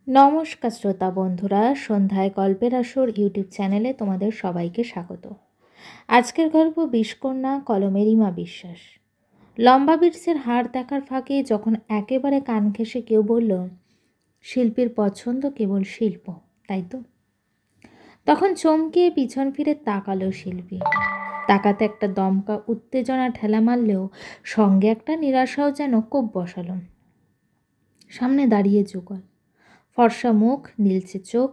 নমস্কার শ্রোতা বন্ধুরা, সন্ধ্যায় গল্পের আসর ইউটিউব চ্যানেলে তোমাদের সবাইকে স্বাগত। আজকের গল্প বিষকন্যা কলমের ইমা বিশ্বাস। লম্বা বিটসের হাড় দেখার ফাঁকে যখন একেবারে কান ঘেঁষে কেউ বলল, শিল্পীর পছন্দ কেবল শিল্প, তাই তো? তখন চমকে পিছন ফিরে তাকালো শিল্পী। তাকাতে একটা দমকা উত্তেজনা ঠেলা মারলেও সঙ্গে একটা নিরাশাও যেন কোপ বসালো। সামনে দাঁড়িয়ে যুগল, ফর্সা মুখ, নীলচে চোখ,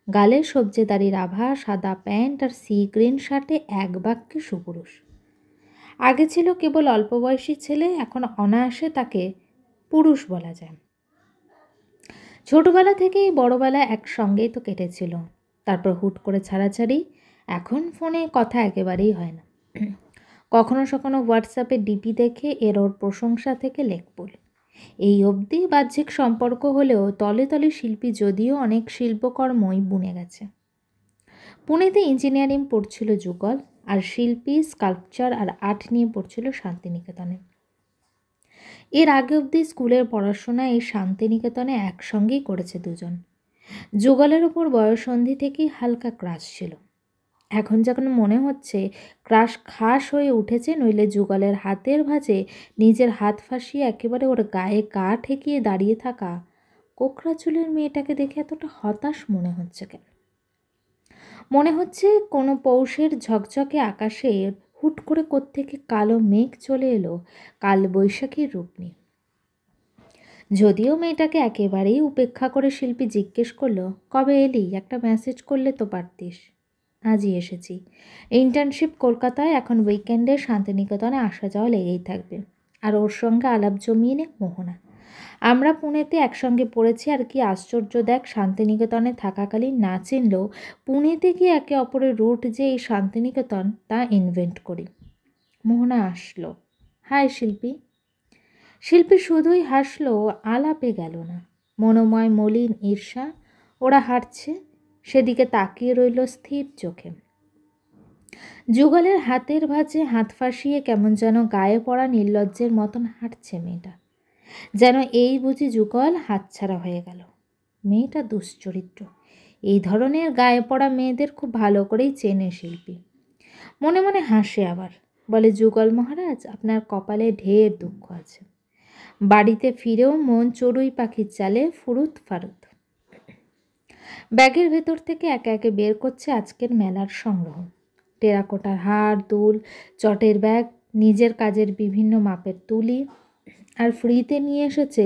গালে সবজেদারির আভা, সাদা প্যান্ট আর সি গ্রিন শার্টে এক বাক্যে সুপুরুষ। আগে ছিল কেবল অল্প বয়সী ছেলে, এখন অনায়াসে তাকে পুরুষ বলা যায়। ছোটবেলা থেকেই বড়বেলা একসঙ্গেই তো কেটেছিল, তারপর হুট করে ছাড়াছাড়ি। এখন ফোনে কথা একেবারেই হয় না। কখনো সখনো হোয়াটসঅ্যাপে ডিপি দেখে এর ওর প্রশংসা থেকে লেখপুল, এই অবধি বাহ্যিক সম্পর্ক হলেও তলে তলে শিল্পী যদিও অনেক শিল্পকর্মই বুনে গেছে। পুনেতে ইঞ্জিনিয়ারিং পড়ছিল যুগল, আর শিল্পী স্কাল্পচার আর আর্ট নিয়ে পড়ছিল শান্তিনিকেতনে। এর আগে অবধি স্কুলের পড়াশোনা এই শান্তিনিকেতনে একসঙ্গেই করেছে দুজন। যুগলের ওপর বয়ঃসন্ধি থেকেই হালকা ক্রাশ ছিল। এখন যখন মনে হচ্ছে ক্রাশ খাস হয়ে উঠেছে, নইলে যুগলের হাতের ভাঁজে নিজের হাত ফাঁসিয়ে একেবারে ওর গায়ে গা ঠেকিয়ে দাঁড়িয়ে থাকা কোকড়া চুলের মেয়েটাকে দেখে এতটা হতাশ মনে হচ্ছে কেন? মনে হচ্ছে কোনো পৌষের ঝকঝকে আকাশে হুট করে কোত্থেকে কালো মেঘ চলে এলো কাল বৈশাখীর রূপ নিয়ে। যদিও মেয়েটাকে একেবারেই উপেক্ষা করে শিল্পী জিজ্ঞেস করলো, কবে এলি? একটা মেসেজ করলে তো পারতিস। আজই এসেছি। ইন্টার্নশিপ কলকাতায়, এখন উইকেন্ডে শান্তিনিকেতনে আসা যাওয়া লেগেই থাকবে। আর ওর সঙ্গে আলাপ জমিয়ে নে মোহনা। আমরা পুনেতে একসঙ্গে পড়েছি, আর কি আশ্চর্য দেখ, শান্তিনিকেতনে থাকাকালীন না চিনলেও পুনেতে গিয়ে একে অপরের রুট যে এই শান্তিনিকেতন তা ইনভেন্ট করি। মোহনা আসলো। হাই শিল্পী। শিল্পী শুধুই হাসলো, আলাপে গেল না। মনোময় মলিন ঈর্ষা। ওরা হাঁটছে, সেদিকে তাকিয়ে রইল স্থির চোখে। যুগলের হাতের ভাঁজে হাত ফাঁসিয়ে কেমন যেন গায়ে পড়া নির্লজ্জের মতন হাঁটছে মেয়েটা, যেন এই বুঝি যুগল হাতছাড়া হয়ে গেল। মেয়েটা দুশ্চরিত্র। এই ধরনের গায়ে পড়া মেয়েদের খুব ভালো করেই চেনে শিল্পী। মনে মনে হাসে আবার, বলে, যুগল মহারাজ, আপনার কপালে ঢের দুঃখ আছে। বাড়িতে ফিরেও মন চড়ুই পাখির চালে ফুরুত ফারুত। ব্যাগের ভেতর থেকে একে একে বের করছে আজকের মেলার সংগ্রহ। টেরাকোটার হার, দুল, চটের ব্যাগ, নিজের কাজের বিভিন্ন মাপের তুলি, আর ফ্রিতে নিয়ে এসেছে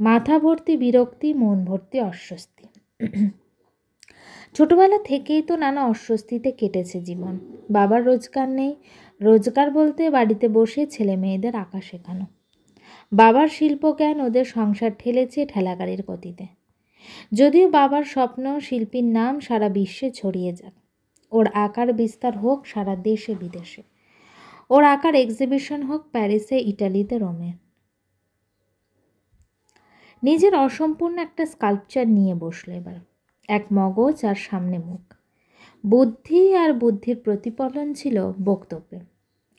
মাথা ভর্তি বিরক্তি, মন ভর্তি অস্বস্তি। ছোটবেলা থেকেই তো নানা অস্বস্তিতে কেটেছে জীবন। বাবার রোজগার নেই। রোজগার বলতে বাড়িতে বসে ছেলে মেয়েদের আঁকা শেখানো। বাবার শিল্পজ্ঞান ওদের সংসার ঠেলেছে ঠেলাগাড়ির গতিতে। যদিও বাবার স্বপ্ন শিল্পীর নাম সারা বিশ্বে ছড়িয়ে যাক, ওর আঁকার বিস্তার হোক সারা দেশে বিদেশে, ওর আঁকার এক্সিবিশন হোক প্যারিসে, ইটালিতে, রোমে। নিজের অসম্পূর্ণ একটা স্কাল্পচার নিয়ে বসলো এবার। এক মগজ আর সামনে মুখ। বুদ্ধি আর বুদ্ধির প্রতিফলন ছিল বক্তব্যে।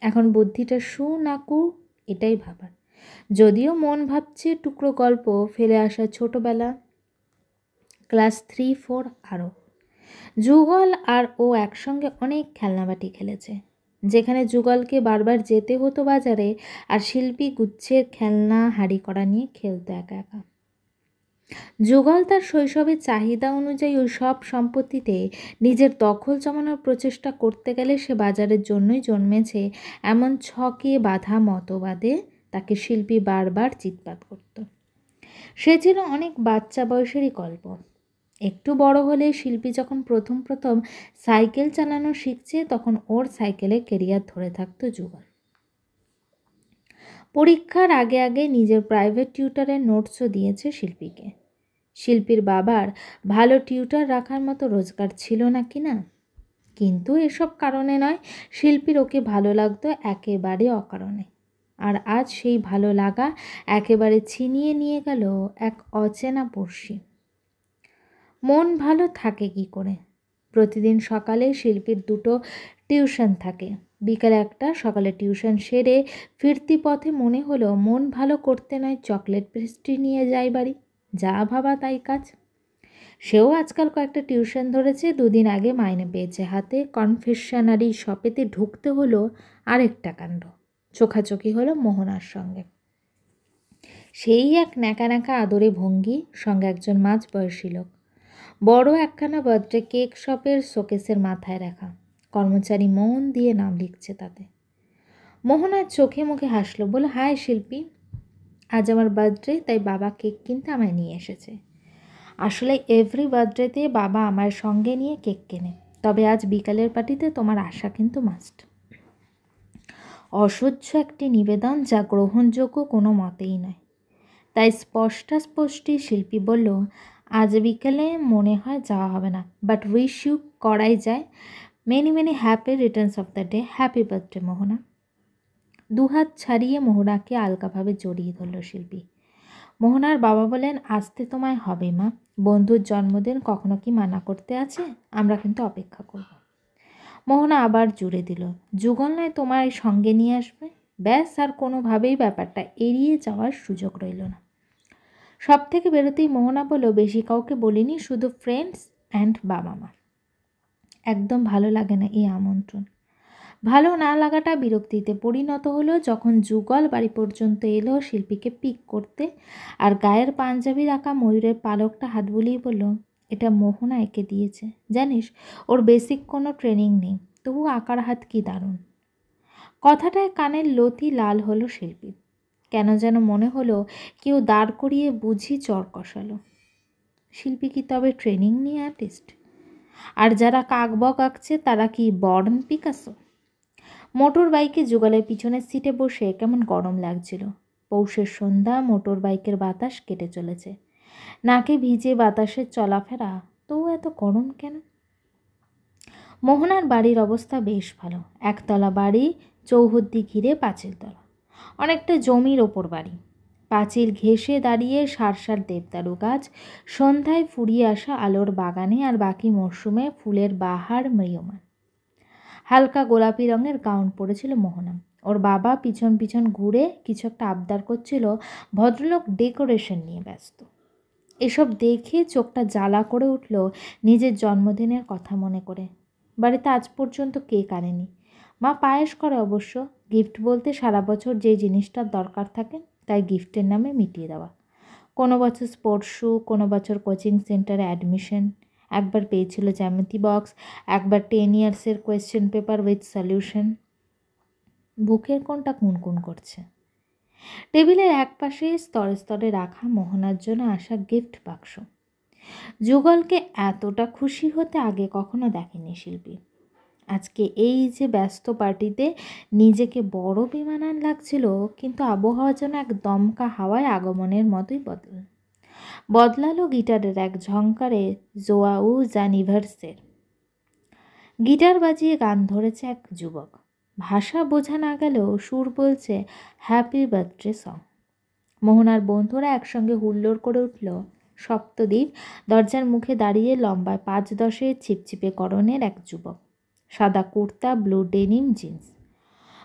এখন বুদ্ধিটা শু না কু এটাই ভাবার। যদিও মন ভাবছে টুকরো গল্প, ফেলে আসা ছোটবেলা, ক্লাস 3-4 আরও। যুগল আর ও একসঙ্গে অনেক খেলনাবাটি খেলেছে, যেখানে যুগলকে বারবার যেতে হতো বাজারে, আর শিল্পী গুচ্ছের খেলনা হাঁড়ি করা নিয়ে খেলতো একা একা। যুগল তার শৈশবের চাহিদা অনুযায়ী ওই সব সম্পত্তিতে নিজের দখল জমানোর প্রচেষ্টা করতে গেলে সে বাজারের জন্যই জন্মেছে এমন ছকে বাঁধা মতবাদে তাকে শিল্পী বারবার চিৎপাত করত। সে ছিল অনেক বাচ্চা বয়সেরই গল্প। একটু বড় হলে শিল্পী যখন প্রথম প্রথম সাইকেল চালানো শিখছে, তখন ওর সাইকেলে কেরিয়ার ধরে থাকতো যুগল। পরীক্ষার আগে আগে নিজের প্রাইভেট টিউটরের নোটসও দিয়েছে শিল্পীকে। শিল্পীর বাবার ভালো টিউটর রাখার মতো রোজগার ছিল না কি না, কিন্তু এসব কারণে নয়, শিল্পীর ওকে ভালো লাগতো একেবারে অকারণে। আর আজ সেই ভালো লাগা একেবারে ছিনিয়ে নিয়ে গেল এক অচেনা পড়শি। মন ভালো থাকে কি করে? প্রতিদিন সকালে শিল্পীর 2টো টিউশন থাকে, বিকালে একটা। সকালে টিউশন সেরে ফিরতি পথে মনে হলো মন ভালো করতে নয় চকলেট পেস্ট্রি নিয়ে যাই বাড়ি। যা ভাবা তাই কাজ। সেও আজকাল কয়েকটা টিউশন ধরেছে, 2 দিন আগে মাইনে পেয়েছে হাতে। কনফেশনারি শপেতে ঢুকতে হলো আরেকটা কাণ্ড, চোখাচোখি হলো মোহনার সঙ্গে। সেই এক ন্যাকা ন্যাকা আদরে ভঙ্গি, সঙ্গে একজন মাঝবয়সী লোক, বড় একখানা বার্থডে কেক শপের শোকেসের মাথায় রাখা। কর্মচারী মন দিয়ে নাম লিখছে তাতে। মোহনার চোখে মুখে হাসলো, বলে, হাই শিল্পী, আজ আমার বার্থডে, তাই বাবা কেক কিনতে আমায় নিয়ে এসেছে। আসলে এভরি বার্থডেতে বাবা আমার সঙ্গে নিয়ে কেক কেনে, তবে আজ বিকালের পার্টিতে তোমার আসা কিন্তু মাস্ট। অসহ্য একটি নিবেদন, যা গ্রহণযোগ্য কোনো মতেই নয়। তাই স্পষ্টাস্পষ্টি শিল্পী বলল, আজ বিকেলে মনে হয় যাওয়া হবে না, বাট উইশ ইউ করাই যায়। Many many happy returns of the day, happy birthday Mohona. দুহাত ছাড়িয়ে মোহনাকে আলগাভাবে জড়িয়ে ধরল শিল্পী। মোহনার বাবা বলেন, আসতে তোমায় হবে মা, বন্ধুর জন্মদিন, কখনো কি মানা করতে আছে? আমরা কিন্তু অপেক্ষা করব। মোহনা আবার জুড়ে দিল, যুগল নয় তোমায় সঙ্গে নিয়ে আসবে, ব্যাস। আর কোনোভাবেই ব্যাপারটা এড়িয়ে যাওয়ার সুযোগ রইল না। সব থেকে বেরোতেই মোহনা বলল, বেশি কাউকে বলিনি, শুধু ফ্রেন্ডস অ্যান্ড বাবা মা। একদম ভালো লাগে না এই আমন্ত্রণ। ভালো না লাগাটা বিরক্তিতে পরিণত হলো যখন যুগল বাড়ি পর্যন্ত এলো শিল্পীকে পিক করতে, আর গায়ের পাঞ্জাবি রাখা ময়ূরের পালকটা হাত বুলিয়ে বলল, এটা মোহনা একে দিয়েছে, জানিস ওর বেসিক কোনো ট্রেনিং নেই, তবু আঁকার হাত কি দারুণ। কথাটায় কানের লতি লাল হলো শিল্পী। কেন যেন মনে হলো কেউ দাঁড় করিয়ে বুঝি চর কষালো। শিল্পী কি তবে ট্রেনিং নিয়ে আর্টিস্ট? আর যারা কাকবক আঁকছে তারা কি বর্ন পিকাসো? মোটর বাইকে যুগলের পিছনের সিটে বসে কেমন গরম লাগছিল। পৌষের সন্ধ্যা, মোটর বাইকের বাতাস কেটে চলেছে, নাকে ভিজে বাতাসের চলাফেরা, তবু এত গরম কেন? মোহনার বাড়ির অবস্থা বেশ ভালো। একতলা বাড়ি, চৌহদ্দি ঘিরে পাঁচিলতলা, অনেকটা জমির ওপর বাড়ি। পাঁচিল ঘেঁষে দাঁড়িয়ে সারসার দেবদারু গাছ, সন্ধ্যায় ফুরিয়ে আসা আলোর বাগানে, আর বাকি মরশুমে ফুলের বাহার ম্রিয়মান। হালকা গোলাপি রঙের গাউন পরেছিল মোহনা। ওর বাবা পিছন পিছন ঘুরে কিছু একটা আবদার করছিল, ভদ্রলোক ডেকোরেশন নিয়ে ব্যস্ত। এসব দেখে চোখটা জ্বালা করে উঠল নিজের জন্মদিনের কথা মনে করে। বাড়িতে আজ পর্যন্ত কেক আনেনি। মা পায়েস করে অবশ্য, গিফট বলতে সারা বছর যে জিনিসটার দরকার থাকে তাই গিফটের নামে মিটিয়ে দেওয়া। কোনো বছর স্পোর্টস শ্যু, কোনো বছর কোচিং সেন্টারে অ্যাডমিশন, একবার পেয়েছিল জ্যামিতি বক্স, একবার 10 ইয়ার্সের কোয়েশ্চেন পেপার উইথ সলিউশন। বুকের কোণটা কুনকুন করছে। টেবিলের একপাশে স্তরে স্তরে রাখা মোহনার জন্য আসা গিফট বাক্স। যুগলকে এতটা খুশি হতে আগে কখনো দেখেনি শিল্পী। আজকে এই যে ব্যস্ত পার্টিতে নিজেকে বড় বেমানান লাগছিল, কিন্তু আবহাওয়া যেন এক দমকা হাওয়ায় আগমনের মতোই বদলালো গিটারের এক ঝংকারে জোয়াউ জানিভার্সের। গিটার বাজিয়ে গান ধরেছে এক যুবক। ভাষা বোঝা না গেলেও সুর বলছে হ্যাপি বার্থডে সং। মোহনার বন্ধুরা একসঙ্গে হুল্লোড় করে উঠল। সপ্তদ্বীপ দরজার মুখে দাঁড়িয়ে, লম্বায় 5-10 ছিপছিপে করণের এক যুবক, সাদা কুর্তা, ব্লু ডেনিম জিন্স,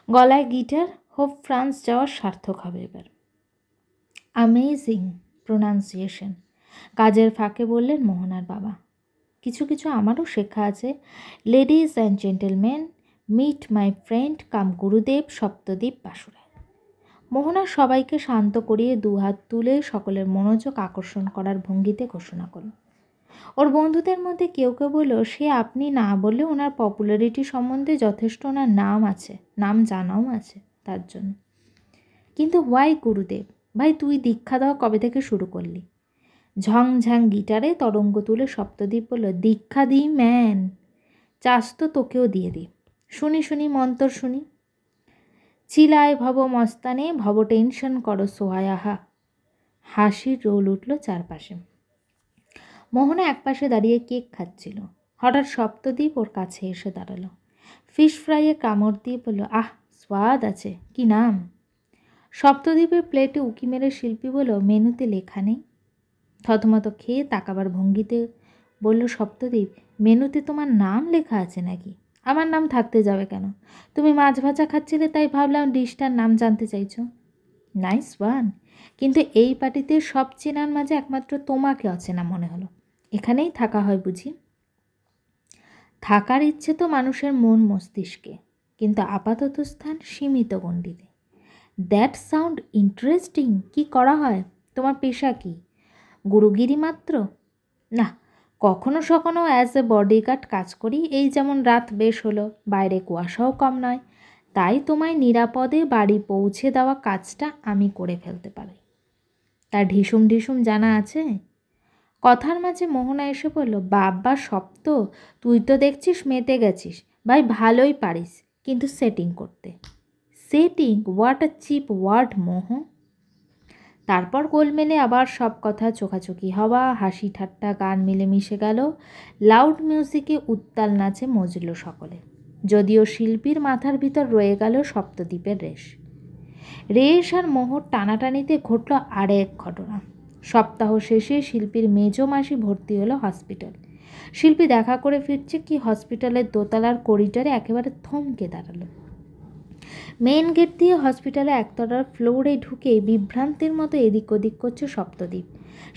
গলায় গিটার। হোপ ফ্রান্স যাওয়ার সার্থক হবে এবার। অ্যামেজিং প্রোনাউন্সিয়েশন, কাজের ফাঁকে বললেন মোহনার বাবা। কিছু কিছু আমারও শেখা আছে। Ladies and gentleman, meet my friend cum Gurudev Saptadweep বাসুরায়। মোহনা সবাইকে শান্ত করিয়ে দুহাত তুলে সকলের মনোযোগ আকর্ষণ করার ভঙ্গিতে ঘোষণা করল। ওর বন্ধুদের মধ্যে কেউ কেউ বলল, সে আপনি না বলে ওনার পপুলারিটি সম্বন্ধে যথেষ্ট ওনার নাম আছে, নাম জানাও আছে তার জন্য। কিন্তু হোয়াই গুরুদেব? ভাই তুই দীক্ষা দেওয়া কবে থেকে শুরু করলি? ঝংঝাং গিটারে তরঙ্গ তুলে সপ্তদ্বীপ বলল, দীক্ষা দিই ম্যান, চাস তো তোকেও দিয়ে দিই। শুনি শুনি মন্তর শুনি। চিলায় ভব মস্তানে, ভব টেনশন করো সোহায়াহা। হাসির রোল উঠল চারপাশে। মোহনা একপাশে দাঁড়িয়ে কেক খাচ্ছিল। হঠাৎ সপ্তদ্বীপ ওর কাছে এসে দাঁড়ালো। ফিশ ফ্রাইয়ে কামড় দিয়ে বলল, আহ স্বাদ আছে, কি নাম? সপ্তদ্বীপের প্লেটে উকি মেরে শিল্পী বলল, মেনুতে লেখা নেই। থতমত খেয়ে তাকাবার ভঙ্গিতে বলল সপ্তদ্বীপ, মেনুতে তোমার নাম লেখা আছে নাকি? আমার নাম থাকতে যাবে কেন? তুমি মাছ ভাজা খাচ্ছিলে তাই ভাবলাম ডিশটার নাম জানতে চাইছো। নাইস ওয়ান, কিন্তু এই পার্টিতে সব চেনার মাঝে একমাত্র তোমাকে অচেনা মনে হলো। এখানেই থাকা হয় বুঝি? থাকার ইচ্ছে তো মানুষের মন মস্তিষ্কে, কিন্তু আপাতত স্থান সীমিত গণ্ডিতে। That sound interesting. কি করা হয়? তোমার পেশা কি? গুরুগিরি মাত্র? না, কখনো সখনো অ্যাজ এ বডিগার্ড কাজ করি। এই যেমন রাত বেশ হলো, বাইরে কুয়াশাও কম নয়, তাই তোমায় নিরাপদে বাড়ি পৌঁছে দেওয়া কাজটা আমি করে ফেলতে পারি। তার ঢিসুম ঢিসুম জানা আছে? কথার মাঝে মোহনা এসে বলল, বাব্বা সব তো, তুই তো দেখছিস মেতে গেছিস। ভাই ভালোই পারিস, কিন্তু সেটিং করতে। Setting? What a cheap word মোহ। তারপর গোলমেলে আবার সব কথা চোখাচোখি হওয়া, হাসি ঠাট্টা, গান মিলেমিশে গেল। লাউড মিউজিকে উত্তাল নাচে মজল সকলে। যদিও শিল্পীর মাথার ভিতর রয়ে গেল সপ্তদ্বীপের রেশ। রেশ আর মোহর টানাটানিতে ঘটল আরেক ঘটনা। সপ্তাহ শেষে শিল্পীর মেজ মাসি ভর্তি হলো হসপিটাল। শিল্পী দেখা করে ফিরছে কি হসপিটালের দোতলার করিডোরে একেবারে থমকে দাঁড়ালো। মেন গেট দিয়ে হসপিটালে একতলার ফ্লোরে ঢুকে বিভ্রান্তির মতো এদিক ওদিক করছে সপ্তদ্বীপ।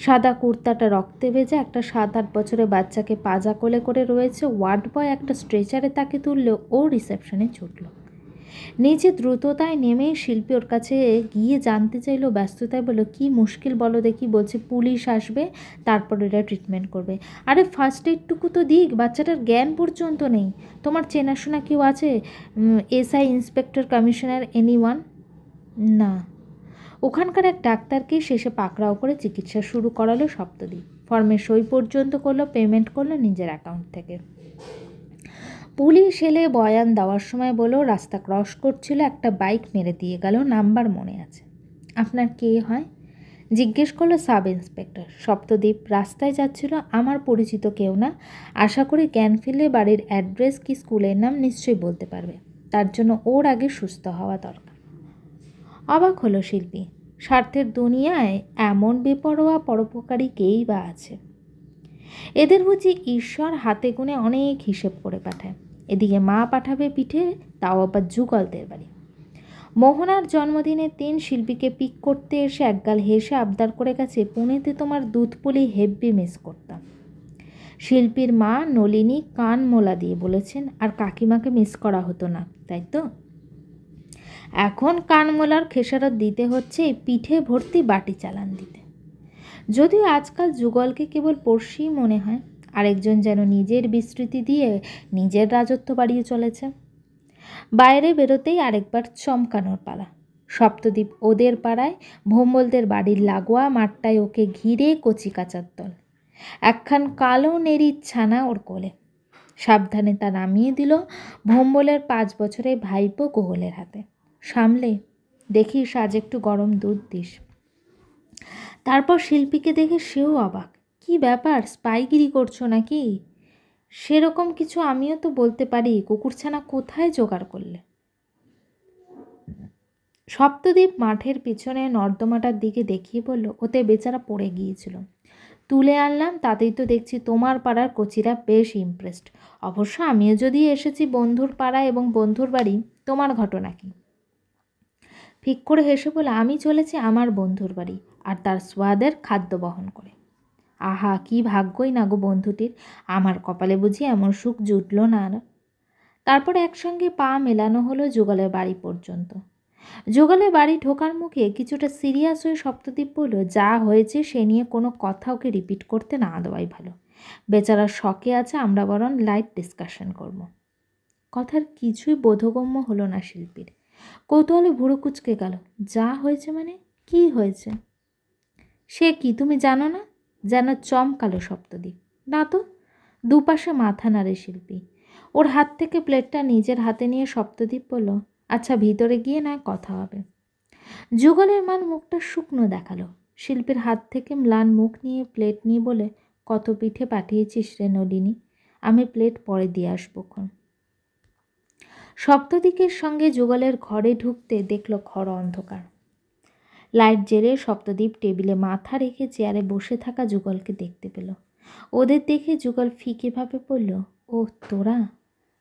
সাদা কুর্তাটা রক্তে ভেজা, একটা 7-8 বছরের বাচ্চাকে পাজা কোলে করে রয়েছে। ওয়ার্ড বয় একটা স্ট্রেচারে তাকে তুললেও ও রিসেপশনে ছুটল। নিচে দ্রুততায় নেমে শিল্পী ওর কাছে গিয়ে জানতে চাইলো, ব্যস্ততায় বলল, কি মুশকিল বলো দেখি। বলছে পুলিশ আসবে, তারপর এরা ট্রিটমেন্ট করবে। আরে ফার্স্ট এইডটুকু তো দিক, বাচ্চাটার জ্ঞান পর্যন্ত নেই। তোমার চেনাশোনা কেউ আছে? SI, inspector, commissioner, anyone? না। ওখানকার এক ডাক্তারকে শেষে পাকড়াও করে চিকিৎসা শুরু করালো সপ্তদ্বীপ। ফর্মে সই পর্যন্ত করলো, পেমেন্ট করলো নিজের অ্যাকাউন্ট থেকে। পুলিশ এলে বয়ান দেওয়ার সময় বলল, রাস্তা ক্রস করছিল, একটা বাইক মেরে দিয়ে গেল, নাম্বার মনে আছে। আপনার কে হয়? জিজ্ঞেস করলো সাব ইন্সপেক্টর। সপ্তদ্বীপ রাস্তায় যাচ্ছিল, আমার পরিচিত কেউ না, আশা করি জ্ঞান ফিরলে বাড়ির অ্যাড্রেস কি স্কুলের নাম নিশ্চয়ই বলতে পারবে, তার জন্য ওর আগে সুস্থ হওয়া দরকার। অবাক হলো শিল্পী। স্বার্থের দুনিয়ায় এমন বেপরোয়া পরোপকারী কেই বা আছে? এদের বুঝি ঈশ্বর হাতে গুনে অনেক হিসেব করে পাঠায়। এদিকে মা পাঠাবে পিঠে, তাও আবার যুগলদের বাড়ি। মোহনার জন্মদিনের দিন শিল্পীকে পিক করতে এসে একগাল হেসে আবদার করে গেছে, পুনেতে তোমার দুধপুলি হেব্বি মিস করতাম। শিল্পীর মা নলিনী কান মোলা দিয়ে বলেছেন, আর কাকিমাকে মিস করা হতো না, তাই তো? এখন কানমোলার খেসারত দিতে হচ্ছে এই পিঠে ভর্তি বাটি চালান দিতে। যদিও আজকাল যুগলকে কেবল পড়শিই মনে হয়, আরেকজন যেন নিজের বিস্তৃতি দিয়ে নিজের রাজত্ব বাড়িয়ে চলেছে। বাইরে বেরোতেই আরেকবার চমকানোর পালা। সপ্তদ্বীপ ওদের পাড়ায়, ভোম্বলদের বাড়ির লাগোয়া মাঠটায় ওকে ঘিরে কচি কাচার দল। একখান কালো নেড়ির ছানা ওর কোলে। সাবধানে তা নামিয়ে দিল ভোম্বলের 5 বছরের ভাইপো গোহলের হাতে। সামলে, দেখিস আজ একটু গরম দুধ দিস। তারপর শিল্পীকে দেখে সেও অবাক। কি ব্যাপার, স্পাইগিরি করছো নাকি? সেরকম কিছু আমিও তো বলতে পারি, কুকুরছানা কোথায় জোগাড় করলে? সপ্তদ্বীপ মাঠের পিছনে নর্দমাটার দিকে দেখিয়ে বলল, ওতে বেচারা পড়ে গিয়েছিল, তুলে আনলাম। তাতেই তো দেখছি তোমার পাড়ার কচিরা বেশ ইমপ্রেসড। অবশ্য আমিও যদি এসেছি বন্ধুর পাড়া এবং বন্ধুর বাড়ি, তোমার ঘটনা কি? ঠিক করে হেসে বলে, আমি চলেছি আমার বন্ধুর বাড়ি, আর তার সোয়াদের খাদ্য বহন করে। আহা, কি ভাগ্যই না গো বন্ধুটির, আমার কপালে বুঝি এমন সুখ জুটল না আর। তারপর একসঙ্গে পা মেলানো হলো যুগলের বাড়ি পর্যন্ত। যুগলের বাড়ি ঢোকার মুখে কিছুটা সিরিয়াস হয়ে সপ্তদ্বীপ বলল, যা হয়েছে সে নিয়ে কোনো কথা ওকে রিপিট করতে না দেওয়াই ভালো। বেচারা শখে আছে, আমরা বরং লাইট ডিসকাশন করব। কথার কিছুই বোধগম্য হলো না শিল্পীর। কৌতূহলে ভুরু কুচকে গেল। যা হয়েছে মানে? কি হয়েছে? সে কি তুমি জানো না? যেন চমকালো সপ্তদ্বীপ। না তো। দুপাশে মাথা নাড়ে শিল্পী। ওর হাত থেকে প্লেটটা নিজের হাতে নিয়ে সপ্তদ্বীপ বলল, আচ্ছা ভিতরে গিয়ে না কথা হবে। যুগলের মান মুখটা শুকনো দেখালো। শিল্পীর হাত থেকে ম্লান মুখ নিয়ে প্লেট নিয়ে বলে, কত পিঠে পাঠিয়েছিস রে নলিনী, আমি প্লেট পরে দিয়ে আসবোক্ষণ। সপ্তদিকের সঙ্গে যুগলের ঘরে ঢুকতে দেখল ঘর অন্ধকার। লাইট জেলে সপ্তদ্বীপ টেবিলে মাথা রেখে চেয়ারে বসে থাকা যুগলকে দেখতে পেল। ওদের দেখে যুগল ফিকেভাবে বলল, ও তোরা?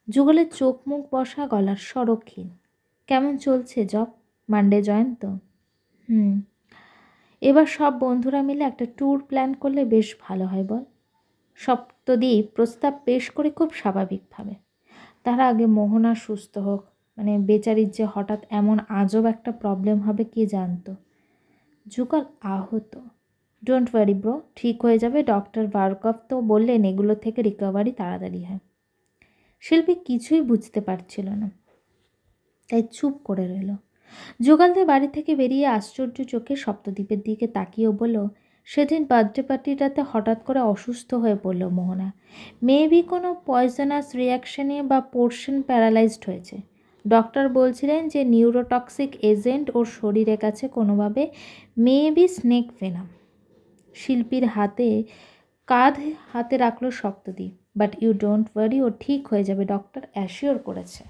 যুগলের চোখ মুখ বসা, গলার স্বরক্ষীণ। কেমন চলছে জব? মানডে জয়েন তো? এবার সব বন্ধুরা মিলে একটা ট্যুর প্ল্যান করলে বেশ ভালো হয় বল। সপ্তদ্বীপ প্রস্তাব পেশ করে খুব স্বাভাবিকভাবে। তার আগে মোহনা সুস্থ হোক, মানে বেচারির যে হঠাৎ এমন আজব একটা প্রবলেম হবে কে জানতো। যুগল আহত। ডোন্ট ওয়ারি ব্রো, ঠিক হয়ে যাবে। ডক্টর ভার্গব তো বললেন এগুলো থেকে রিকভারি তাড়াতাড়ি হয়। শিল্পী কিছুই বুঝতে পারছিল না, তাই চুপ করে রইল। যুগলদের বাড়ি থেকে বেরিয়ে আশ্চর্য চোখে সপ্তদ্বীপের দিকে তাকিয়েও বলল, সেদিন বার্থডে পার্টিটাতে হঠাৎ করে অসুস্থ হয়ে পড়ল মোহনা। মেবি কোনো পয়জনাস রিয়াকশনে বা পোর্শন প্যারালাইজড হয়েছে। ডক্টর বলছিলেন যে নিউরোটক্সিক এজেন্ট ওর শরীরের কাছে কোনোভাবে মেবি স্নেক ভেনাম। শিল্পীর কাঁধ হাতে রাখলো Saptadwip. But you don't worry, ও ঠিক হয়ে যাবে, ডক্টর অ্যাসিওর করেছে।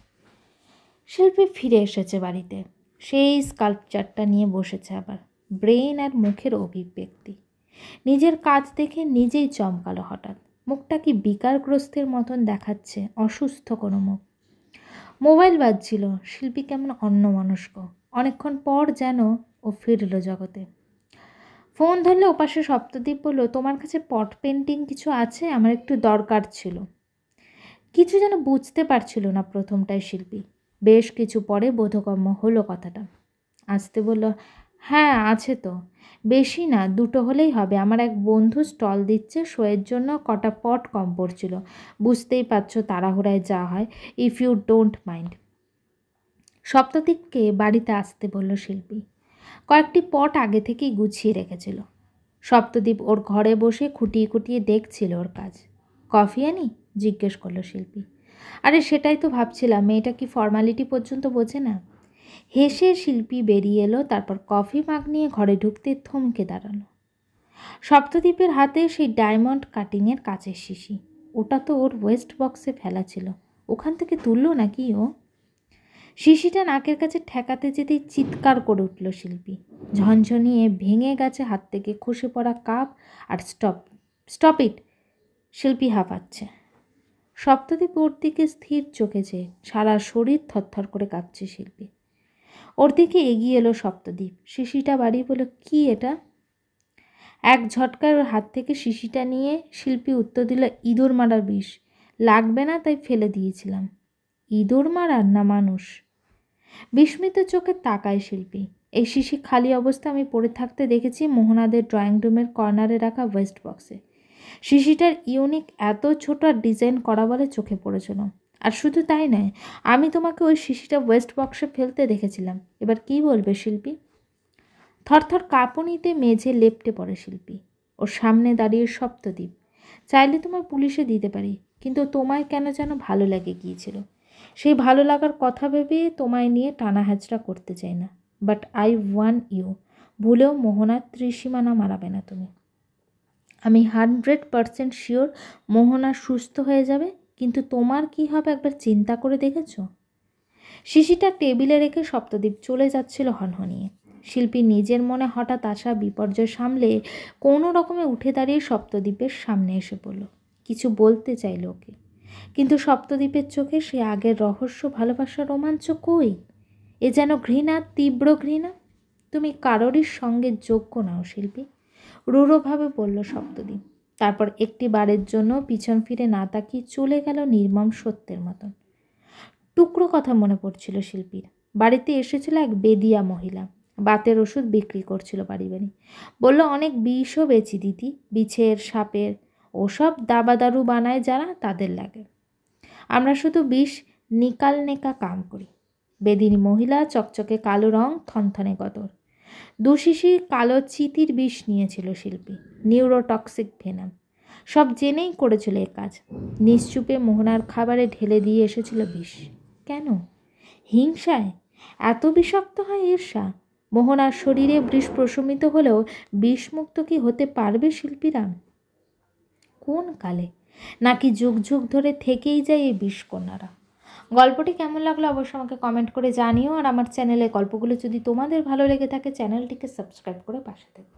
শিল্পী ফিরে এসেছে বাড়িতে। সেই স্কাল্পচারটা নিয়ে বসেছে আবার, ব্রেন আর মুখের অভিব্যক্তি। নিজের কাজ দেখে নিজেই চমকালো হঠাৎ। মুখটা কি বিকারগ্রস্তের মতন দেখাচ্ছে, অসুস্থ কোনো মুখ। মোবাইল বাজছিল। শিল্পী কেমন অন্যমনস্ক। অনেকক্ষণ পর যেন ও ফিরল জগতে। ফোন ধরলে ওপাশে সপ্তদ্বীপ বলল, তোমার কাছে পট পেন্টিং কিছু আছে? আমার একটু দরকার ছিল। কিছু যেন বুঝতে পারছিল না প্রথমটায় শিল্পী। বেশ কিছু পরে বোধগম্য হলো কথাটা। আসতে বলল, হ্যাঁ আছে তো, বেশি না, 2টো হলেই হবে। আমার এক বন্ধু স্টল দিচ্ছে, শোয়ের জন্য কটা পট কম পড়ছিল। বুঝতেই পারছো তাড়াহুড়ায় যা হয়। If you don't mind. সপ্তদ্বীপকে বাড়িতে আসতে বলল শিল্পী। কয়েকটি পট আগে থেকেই গুছিয়ে রেখেছিল। সপ্তদ্বীপ ওর ঘরে বসে খুঁটিয়ে খুঁটিয়ে দেখছিল ওর কাজ। কফি আনি? জিজ্ঞেস করলো শিল্পী। আরে সেটাই তো ভাবছিলাম, মেয়েটা কি ফর্মালিটি পর্যন্ত বোঝে না। হেসে শিল্পী বেরিয়ে এলো। তারপর কফি মাগ নিয়ে ঘরে ঢুকতে থমকে দাঁড়ালো। সপ্তদ্বীপের হাতে সেই ডায়মন্ড কাটিংয়ের কাচের শিশি। ওটা তো ওর ওয়েস্ট বক্সে ফেলা ছিল, ওখান থেকে তুললো নাকি ও? শিশিটা নাকের কাছে ঠেকাতে যেতেই চিৎকার করে উঠল শিল্পী। ঝনঝনিয়ে ভেঙে গেছে হাত থেকে খসে পড়া কাপ। R stop it! শিল্পী হাঁপাচ্ছে। সপ্তদ্বীপ ওর দিকে স্থির চোখে চেয়ে, সারা শরীর থরথর করে কাঁপছে শিল্পী। ওর দিকে এগিয়ে এলো সপ্তদ্বীপ। শিশিটা বাড়িয়ে বলল, কি এটা? এক ঝটকায় ওর হাত থেকে শিশিটা নিয়ে শিল্পী উত্তর দিল, ইঁদুর মারার বিষ। লাগবে না তাই ফেলে দিয়েছিলাম। ইঁদুর মারার না মানুষ? বিস্মিত চোখে তাকায় শিল্পী। এই শিশি খালি অবস্থা আমি পড়ে থাকতে দেখেছি মোহনাদের ড্রয়িং রুমের কর্নারে রাখা ওয়েস্ট বক্সে। শিশিটার ইউনিক এত ছোট আর ডিজাইন করা বলে চোখে পড়েছিল। আর শুধু তাই নয়, আমি তোমাকে ওই শিশিটা ওয়েস্ট বক্সে ফেলতে দেখেছিলাম। এবার কি বলবে শিল্পী? থরথর কাঁপুনিতে মেঝে লেপ্টে পড়ে শিল্পী। ওর সামনে দাঁড়িয়ে সপ্তদ্বীপ। চাইলে তোমায় পুলিশে দিতে পারি, কিন্তু তোমায় কেন যেন ভালো লেগে গিয়েছিল। সেই ভালো লাগার কথা ভেবে তোমায় নিয়ে টানা হ্যাচড়া করতে চাই না। বাট আই ওয়ান ইউ, ভুলেও মোহনার ত্রিসীমানা মারাবে না তুমি। আমি 100% শিওর মোহনা সুস্থ হয়ে যাবে, কিন্তু তোমার কি হবে একবার চিন্তা করে দেখেছো? শিশিটা টেবিলে রেখে সপ্তদ্বীপ চলে যাচ্ছিল হনহনিয়ে। শিল্পী নিজের মনে হঠাৎ আসা বিপর্যয় সামলে কোনো রকমে উঠে দাঁড়িয়ে সপ্তদ্বীপের সামনে এসে পড়ল। কিছু বলতে চাইল ওকে, কিন্তু সপ্তদ্বীপের চোখে সে আগের রহস্য ভালোবাসার রোমাঞ্চ কই? এ যেন ঘৃণা, তীব্র ঘৃণা। তুমি কারোরই সঙ্গে যোগ্য নাও শিল্পী, রূঢ়ভাবে বলল সপ্তদ্বীপ। তারপর একটি বারের জন্য পিছন ফিরে না তাকিয়ে চলে গেল নির্মম সত্যের মতন। টুকরো কথা মনে পড়ছিল শিল্পীর। বাড়িতে এসেছিল এক বেদিয়া মহিলা, বাতের ওষুধ বিক্রি করছিল বাড়ি বাড়ি। বলল, অনেক বিষও বেচি দিদি, বিছের, সাপের, ওসব দাবাদারু বানায় যারা তাদের লাগে। আমরা শুধু বিষ নিকাল নেকা কাম করি। বেদিনী মহিলা, চকচকে কালো রং, থনথনে গদর। 2 শিশি কালো চিতির বিষ নিয়েছিল শিল্পী, নিউরোটক্সিক ভেনাম। সব জেনেই করেছিল এ কাজ। নিশ্চুপে মোহনার খাবারে ঢেলে দিয়ে এসেছিল বিষ। কেন? হিংসায়? এত বিষাক্ত হয় ঈর্ষা? মোহনার শরীরে বৃষ প্রশমিত হলেও বিষমুক্ত কি হতে পারবে শিল্পীরা? কোন কালে? নাকি যুগ যুগ ধরে থেকেই যায় এই বিষকন্যারা? গল্পটি কেমন লাগলো অবশ্যই আমাকে কমেন্ট করে জানিও। আর আমার চ্যানেলে গল্পগুলো যদি তোমাদের ভালো লেগে থাকে চ্যানেলটিকে সাবস্ক্রাইব করে পাশে থেকো।